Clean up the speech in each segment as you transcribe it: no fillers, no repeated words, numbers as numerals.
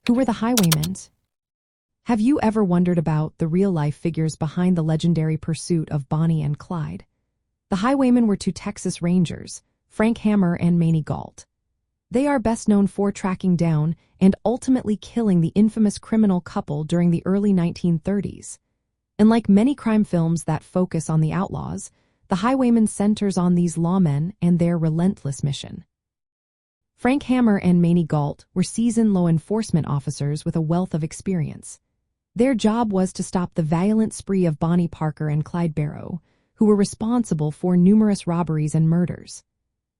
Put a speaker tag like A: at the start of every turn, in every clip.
A: Who were the Highwaymen? Have you ever wondered about the real-life figures behind the legendary pursuit of Bonnie and Clyde? The Highwaymen were two Texas Rangers, Hamer and Maney Gault. They are best known for tracking down and ultimately killing the infamous criminal couple during the early 1930s. And like many crime films that focus on the outlaws, The Highwaymen centers on these lawmen and their relentless mission. Hamer and Maney Gault were seasoned law enforcement officers with a wealth of experience. Their job was to stop the violent spree of Bonnie Parker and Clyde Barrow, who were responsible for numerous robberies and murders.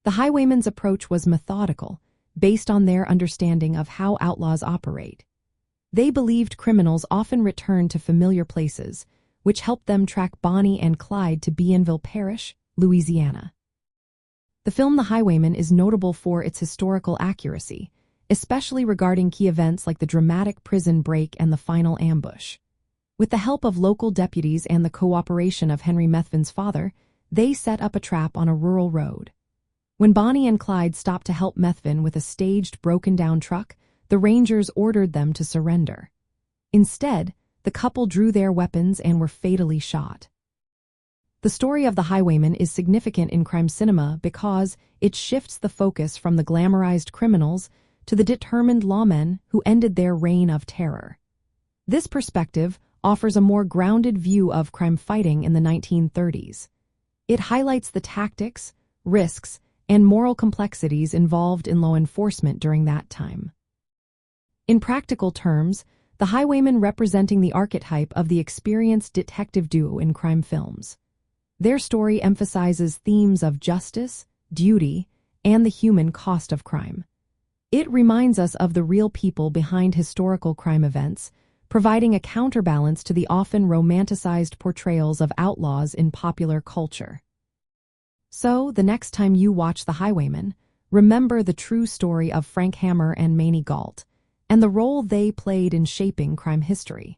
A: The Highwaymen's approach was methodical, based on their understanding of how outlaws operate. They believed criminals often returned to familiar places, which helped them track Bonnie and Clyde to Bienville Parish, Louisiana. The film The Highwaymen is notable for its historical accuracy, especially regarding key events like the dramatic prison break and the final ambush. With the help of local deputies and the cooperation of Henry Methvin's father, they set up a trap on a rural road. When Bonnie and Clyde stopped to help Methvin with a staged, broken-down truck, the Rangers ordered them to surrender. Instead, the couple drew their weapons and were fatally shot. The story of the Highwaymen is significant in crime cinema because it shifts the focus from the glamorized criminals to the determined lawmen who ended their reign of terror. This perspective offers a more grounded view of crime fighting in the 1930s. It highlights the tactics, risks, and moral complexities involved in law enforcement during that time. In practical terms, the Highwaymen representing the archetype of the experienced detective duo in crime films. Their story emphasizes themes of justice, duty, and the human cost of crime. It reminds us of the real people behind historical crime events, providing a counterbalance to the often romanticized portrayals of outlaws in popular culture. So, the next time you watch The Highwaymen, remember the true story of Hamer and Maney Gault, and the role they played in shaping crime history.